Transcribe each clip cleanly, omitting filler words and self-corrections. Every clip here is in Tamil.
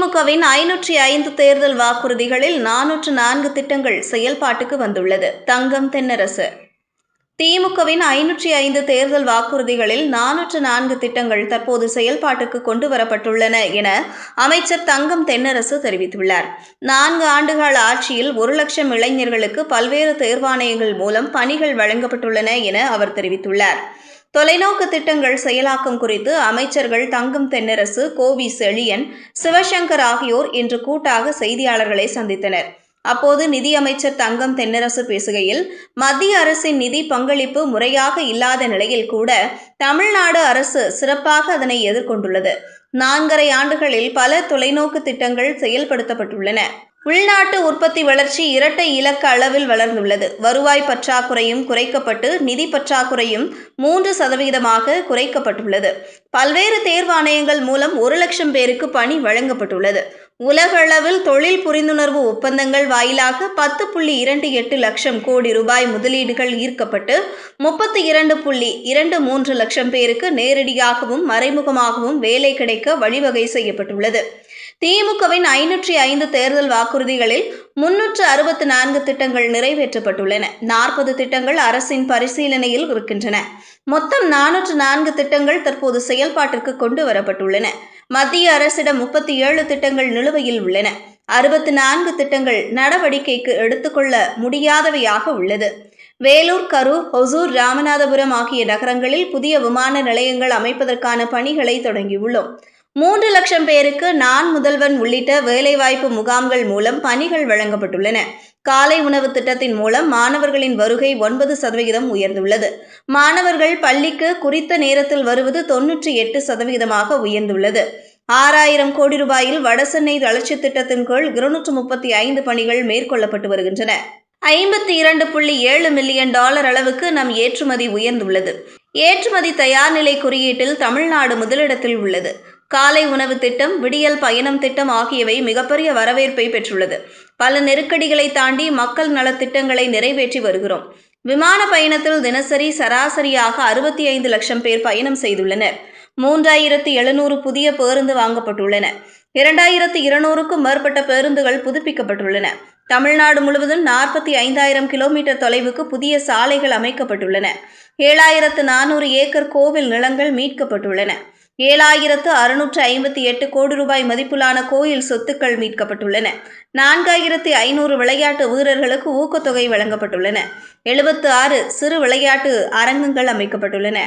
திமுகவின் 505 தேர்தல் வாக்குறுதிகளில் 404 திட்டங்கள் செயல்பாட்டுக்கு வந்துள்ளது. தங்கம் தென்னரசு. திமுகவின் 505 தேர்தல் வாக்குறுதிகளில் 404 திட்டங்கள் தற்போது செயல்பாட்டுக்கு கொண்டு வரப்பட்டுள்ளன என அமைச்சர் தங்கம் தென்னரசு தெரிவித்துள்ளார். 4 ஆண்டுகால ஆட்சியில் 1 லட்சம் இளைஞர்களுக்கு பல்வேறு தேர்வாணையங்கள் மூலம் பணிகள் வழங்கப்பட்டுள்ளன என அவர் தெரிவித்துள்ளார். தொலைநோக்கு திட்டங்கள் செயலாக்கம் குறித்து அமைச்சர்கள் தங்கம் தென்னரசு, கோவி செழியன், சிவசங்கர் ஆகியோர் இன்று கூட்டாக செய்தியாளர்களை சந்தித்தனர். அப்போது நிதியமைச்சர் தங்கம் தென்னரசு பேசுகையில், மத்திய அரசின் நிதி பங்களிப்பு முறையாக இல்லாத நிலையில் கூட தமிழ்நாடு அரசு சிறப்பாக அதனை எதிர்கொண்டுள்ளது. 4.5 ஆண்டுகளில் பல தொலைநோக்கு திட்டங்கள் செயல்படுத்தப்பட்டுள்ளன. உள்நாட்டு உற்பத்தி வளர்ச்சி இரட்டை இலக்க அளவில் வளர்ந்துள்ளது. வருவாய் பற்றாக்குறையும் குறைக்கப்பட்டு நிதி பற்றாக்குறையும் 3% குறைக்கப்பட்டுள்ளது. பல்வேறு தேர்வாணையங்கள் மூலம் 1 லட்சம் பேருக்கு பணி வழங்கப்பட்டுள்ளது. உலக அளவில் தொழில் புரிந்துணர்வு ஒப்பந்தங்கள் வாயிலாக 10.28 லட்சம் கோடி ரூபாய் முதலீடுகள் ஈர்க்கப்பட்டு 32.23 லட்சம் பேருக்கு நேரடியாகவும் மறைமுகமாகவும் வேலை கிடைக்க வழிவகை செய்யப்பட்டுள்ளது. திமுகவின் 505 தேர்தல் வாக்குறுதிகளில் 364 திட்டங்கள் நிறைவேற்றப்பட்டுள்ளன. 40 திட்டங்கள் அரசின் பரிசீலனையில் இருக்கின்றன. மொத்தம் 404 திட்டங்கள் தற்போது செயல்பாட்டிற்கு கொண்டு வரப்பட்டுள்ளன. மத்திய அரசிடம் 37 திட்டங்கள் நிலுவையில் உள்ளன. 64 திட்டங்கள் நடவடிக்கைக்கு எடுத்துக்கொள்ள முடியாதவையாக உள்ளது. வேலூர், கரூர், ஒசூர், ராமநாதபுரம் ஆகிய நகரங்களில் புதிய விமான நிலையங்கள் அமைப்பதற்கான பணிகளை தொடங்கியுள்ளோம். 3 லட்சம் பேருக்கு நான் முதல்வன் உள்ளிட்ட வேலைவாய்ப்பு முகாம்கள் மூலம் பணிகள் வழங்கப்பட்டுள்ளன. காலை உணவு திட்டத்தின் மூலம் மாணவர்களின் வருகை 9% உயர்ந்துள்ளது. மாணவர்கள் பள்ளிக்கு குறித்த நேரத்தில் வருவது 98% உயர்ந்துள்ளது. 6000 கோடி ரூபாயில் வடசென்னை வளர்ச்சி திட்டத்தின் கீழ் 235 பணிகள் மேற்கொள்ளப்பட்டு வருகின்றன. $52.7 மில்லியன் அளவுக்கு நம் ஏற்றுமதி உயர்ந்துள்ளது. ஏற்றுமதி தயார் நிலை குறியீட்டில் தமிழ்நாடு முதலிடத்தில் உள்ளது. காலை உணவு திட்டம், விடியல் பயணம் திட்டம் ஆகியவை மிகப்பெரிய வரவேற்பை பெற்றுள்ளது. பல நெருக்கடிகளை தாண்டி மக்கள் நலத்திட்டங்களை நிறைவேற்றி வருகிறோம். விமான பயணத்தில் தினசரி சராசரியாக 65 லட்சம் பேர் பயணம் செய்துள்ளனர். 3700 புதிய பேருந்து வாங்கப்பட்டுள்ளன. 2200க்கும் மேற்பட்ட பேருந்துகள் புதுப்பிக்கப்பட்டுள்ளன. தமிழ்நாடு முழுவதும் 45,000 கிலோமீட்டர் தொலைவுக்கு புதிய சாலைகள் அமைக்கப்பட்டுள்ளன. 7400 ஏக்கர் கோவில் நிலங்கள் மீட்கப்பட்டுள்ளன. 7658 கோடி ரூபாய் மதிப்பிலான கோயில் சொத்துக்கள் மீட்கப்பட்டுள்ளன. 4500 விளையாட்டு வீரர்களுக்கு ஊக்கத்தொகை வழங்கப்பட்டுள்ளன. 76 சிறு விளையாட்டு அரங்கங்கள் அமைக்கப்பட்டுள்ளன.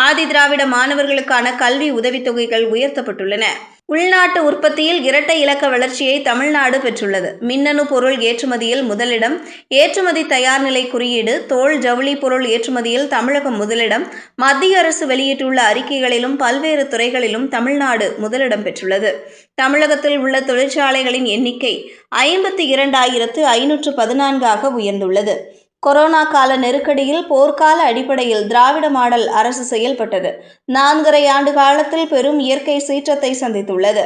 ஆதி திராவிட மாணவர்களுக்கான கல்வி உதவித்தொகைகள் உயர்த்தப்பட்டுள்ளன. உள்நாட்டு உற்பத்தியில் இரட்டை இலக்க வளர்ச்சியை தமிழ்நாடு பெற்றுள்ளது. மின்னணு பொருள் ஏற்றுமதியில் முதலிடம், ஏற்றுமதி தயார் நிலை குறியீடு, தோல் ஜவுளி பொருள் ஏற்றுமதியில் தமிழகம் முதலிடம். மத்திய அரசு வெளியிட்டுள்ள அறிக்கைகளிலும் பல்வேறு துறைகளிலும் தமிழ்நாடு முதலிடம் பெற்றுள்ளது. தமிழகத்தில் உள்ள தொழிற்சாலைகளின் எண்ணிக்கை 52,514 உயர்ந்துள்ளது. கொரோனா கால நெருக்கடியில் போர்க்கால அடிப்படையில் திராவிட மாடல் அரசு செயல்பட்டது. 4.5 ஆண்டு காலத்தில் பெரும் இயற்கை சீற்றத்தை சந்தித்துள்ளது.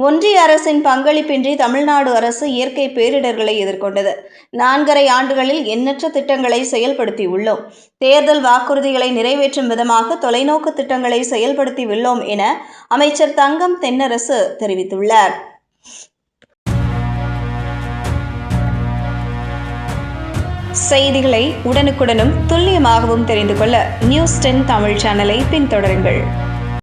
ஒன்றிய அரசின் பங்களிப்பின்றி தமிழ்நாடு அரசு இயற்கை பேரிடர்களை எதிர்கொண்டது. 4.5 ஆண்டுகளில் எண்ணற்ற திட்டங்களை செயல்படுத்தியுள்ளோம். தேர்தல் வாக்குறுதிகளை நிறைவேற்றும் விதமாக தொலைநோக்கு திட்டங்களை செயல்படுத்தியுள்ளோம் என அமைச்சர் தங்கம் தென்னரசு தெரிவித்துள்ளார். செய்திகளை உடனுக்குடனும் துல்லியமாகவும் தெரிந்து கொள்ள News 10 தமிழ் சேனலை பின்தொடருங்கள்.